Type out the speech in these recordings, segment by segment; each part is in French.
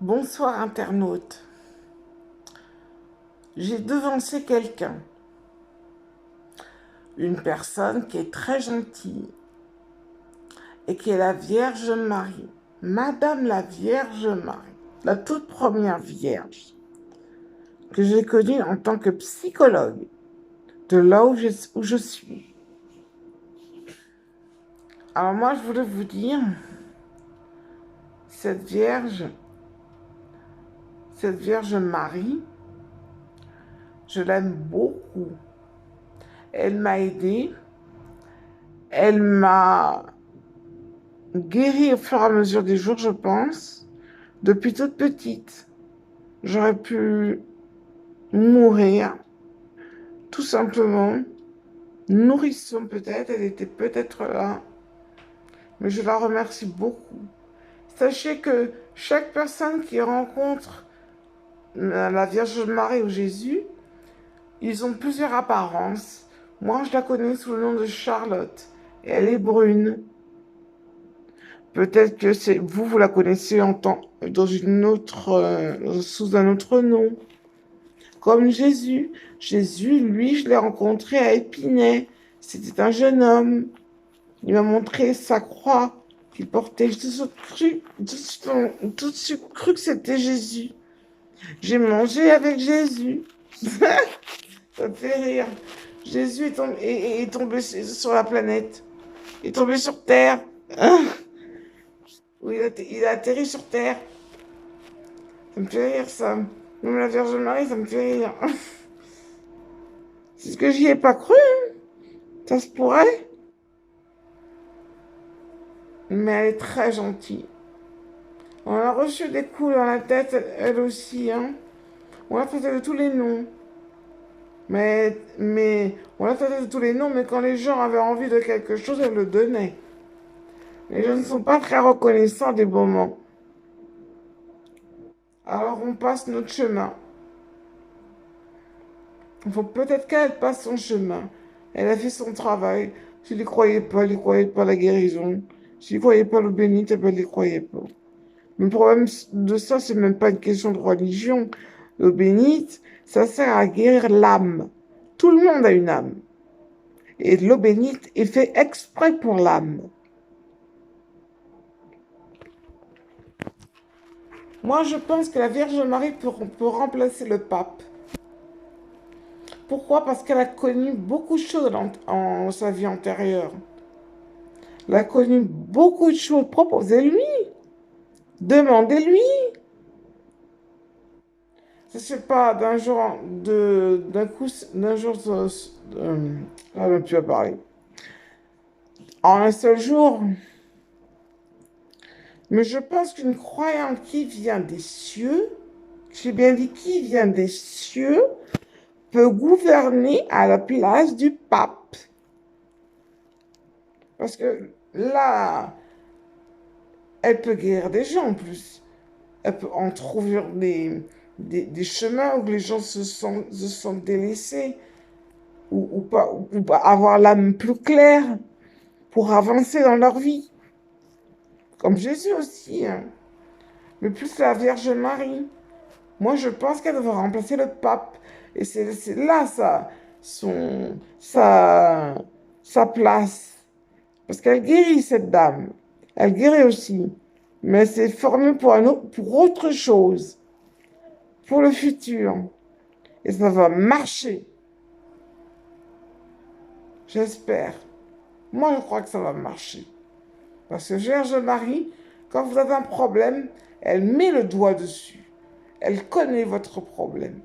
Bonsoir internaute. J'ai devancé quelqu'un, une personne qui est très gentille et qui est la Vierge Marie, Madame la Vierge Marie, la toute première Vierge que j'ai connue en tant que psychologue de là où je suis. Alors moi, je voulais vous dire, cette Vierge Marie, je l'aime beaucoup. Elle m'a aidée, elle m'a guérie au fur et à mesure des jours, je pense. Depuis toute petite, j'aurais pu mourir, tout simplement. Nourrisson peut-être, elle était peut-être là, mais je la remercie beaucoup. Sachez que chaque personne qui rencontre la Vierge Marie ou Jésus, ils ont plusieurs apparences. Moi, je la connais sous le nom de Charlotte. Et elle est brune. Peut-être que vous la connaissez dans sous un autre nom. Comme Jésus. Jésus, lui, je l'ai rencontré à Épinay. C'était un jeune homme. Il m'a montré sa croix qu'il portait. J'ai tout de suite cru que c'était Jésus. J'ai mangé avec Jésus. Ça me fait rire. Jésus est tombé sur la planète. Il est tombé sur Terre. Oui, il a atterri sur Terre. Ça me fait rire, ça. Même la Vierge Marie, ça me fait rire. C'est ce que j'y ai pas cru. Ça se pourrait. Mais elle est très gentille. On a reçu des coups dans la tête, elle aussi. Hein. On l'a traité de tous les noms. On l'a traité de tous les noms, mais quand les gens avaient envie de quelque chose, elle le donnait. Les gens ne sont pas très reconnaissants des moments. Alors on passe notre chemin. Il faut peut-être qu'elle passe son chemin. Elle a fait son travail. Je n'y croyais pas, elle n'y croyait pas à la guérison. Je n'y croyais pas l'eau bénite, elle n'y croyait pas. Le problème de ça, c'est même pas une question de religion. L'eau bénite, ça sert à guérir l'âme. Tout le monde a une âme. Et l'eau bénite est fait exprès pour l'âme. Moi, je pense que la Vierge Marie peut remplacer le pape. Pourquoi? Parce qu'elle a connu beaucoup de choses en sa vie antérieure. Elle a connu beaucoup de choses. Proposez-lui. Demandez-lui. Je sais pas, d'un coup, d'un jour, tu vas parler. En un seul jour. Mais je pense qu'une croyante qui vient des cieux, j'ai bien dit qui vient des cieux, peut gouverner à la place du pape. Parce que là, elle peut guérir des gens en plus. Elle peut en trouver des chemins où les gens se sentent délaissés ou pas avoir l'âme plus claire pour avancer dans leur vie. Comme Jésus aussi. Hein. Mais plus la Vierge Marie. Moi, je pense qu'elle devrait remplacer le pape. Et c'est là sa place. Parce qu'elle guérit, cette dame. Elle guérit aussi. Mais c'est formé pour autre chose. Pour le futur. Et ça va marcher. J'espère. Moi, je crois que ça va marcher. Parce que Vierge Marie, quand vous avez un problème, elle met le doigt dessus. Elle connaît votre problème.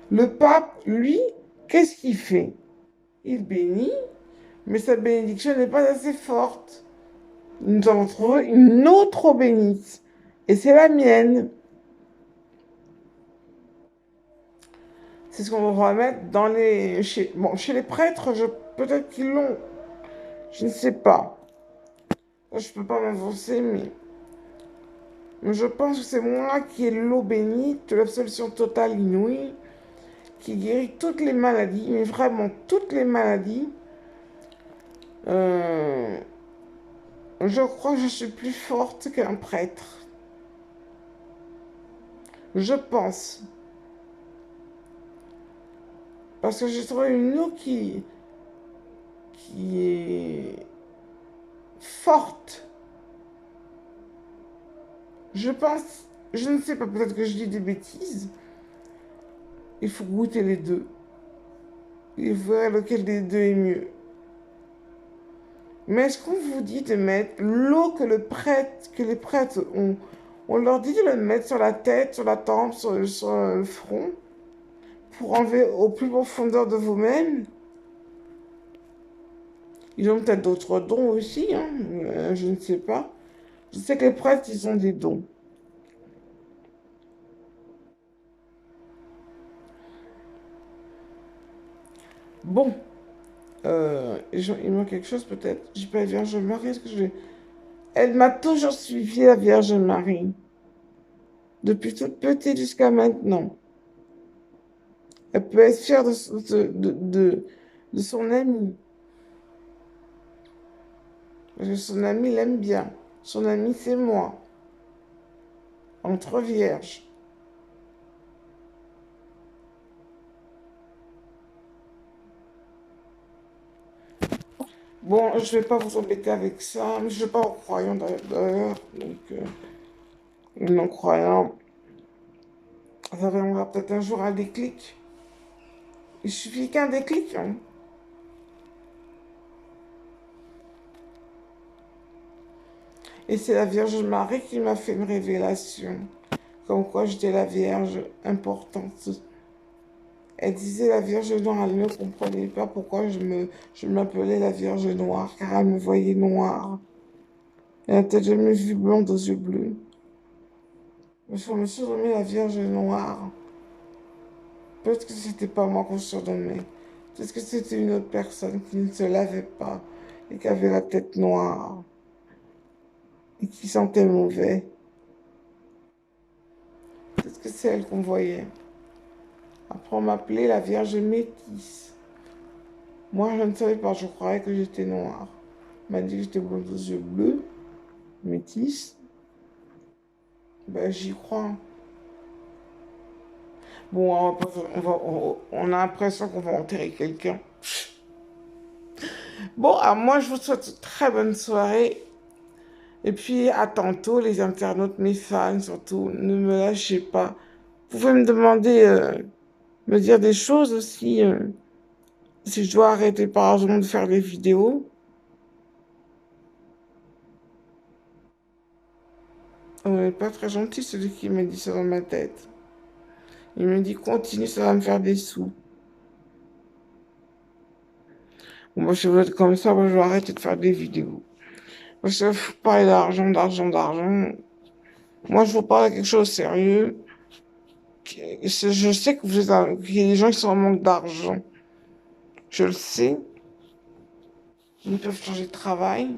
Le pape, lui, qu'est-ce qu'il fait? Il bénit, mais sa bénédiction n'est pas assez forte. Nous avons trouvé une autre eau bénite. Et c'est la mienne. C'est ce qu'on va mettre chez les prêtres, peut-être qu'ils l'ont. Je ne sais pas. Je ne peux pas m'avancer, mais je pense que c'est moi qui ai l'eau bénite, l'absolution totale inouïe, qui guérit toutes les maladies, mais vraiment toutes les maladies. Je crois que je suis plus forte qu'un prêtre. Je pense. Parce que j'ai trouvé une eau qui est forte. Je pense, je ne sais pas, peut-être que je dis des bêtises. Il faut goûter les deux. Il faut voir lequel des deux est mieux. Mais est-ce qu'on vous dit de mettre l'eau que les prêtres ont? On leur dit de le mettre sur la tête, sur la tempe, sur le front, pour enlever au plus profondeur de vous-même. Ils ont peut-être d'autres dons aussi, hein, je ne sais pas. Je sais que les prêtres, ils ont des dons. Bon, il manque quelque chose peut-être. J'ai pas la Vierge Marie, est-ce que je vais... Elle m'a toujours suivi, la Vierge Marie, depuis toute petite jusqu'à maintenant. Elle peut être fière de son ami. Parce que son ami l'aime bien. Son ami, c'est moi. Entre vierges. Bon, je ne vais pas vous embêter avec ça. Mais je ne suis pas croyant d'ailleurs. Donc, non-croyant, ça viendra peut-être un jour un déclic. Il suffit qu'un déclic, hein. Et c'est la Vierge Marie qui m'a fait une révélation. Comme quoi j'étais la Vierge importante. Elle disait la Vierge Noire, elle ne comprenait pas pourquoi je m'appelais la Vierge Noire, car elle me voyait noire. Elle n'a peut-être jamais vu blonde aux yeux bleus. Mais je me surnommais la Vierge Noire. Peut-être que c'était pas moi qu'on surnommait. Peut-être que c'était une autre personne qui ne se lavait pas et qui avait la tête noire et qui sentait mauvais. Peut-être que c'est elle qu'on voyait. Après, on m'appelait la Vierge métisse. Moi, je ne savais pas, je croyais que j'étais noire. On m'a dit que j'étais blonde aux yeux bleus, métisse. Ben, j'y crois. Bon, on a l'impression qu'on va enterrer quelqu'un. Bon, moi, je vous souhaite une très bonne soirée. Et puis, à tantôt, les internautes, mes fans, surtout, ne me lâchez pas. Vous pouvez me demander, me dire des choses aussi, si je dois arrêter par exemple de faire des vidéos. On n'est pas très gentil, celui qui m'a dit ça dans ma tête. Il me dit, continue, ça va me faire des sous. Bon, moi, si vous êtes comme ça, moi, je vais arrêter de faire des vidéos. Parce que faut parler d'argent, d'argent, d'argent. Moi, je vous parle de quelque chose de sérieux. Je sais que qu'il y a des gens qui sont en manque d'argent. Je le sais. Ils peuvent changer de travail.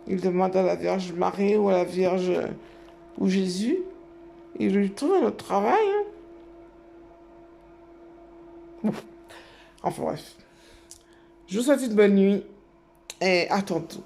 Ils demandent à la Vierge Marie ou à la Vierge ou Jésus. Ils lui trouvent un autre travail, hein. Enfin bref. Je vous souhaite une bonne nuit et à tantôt.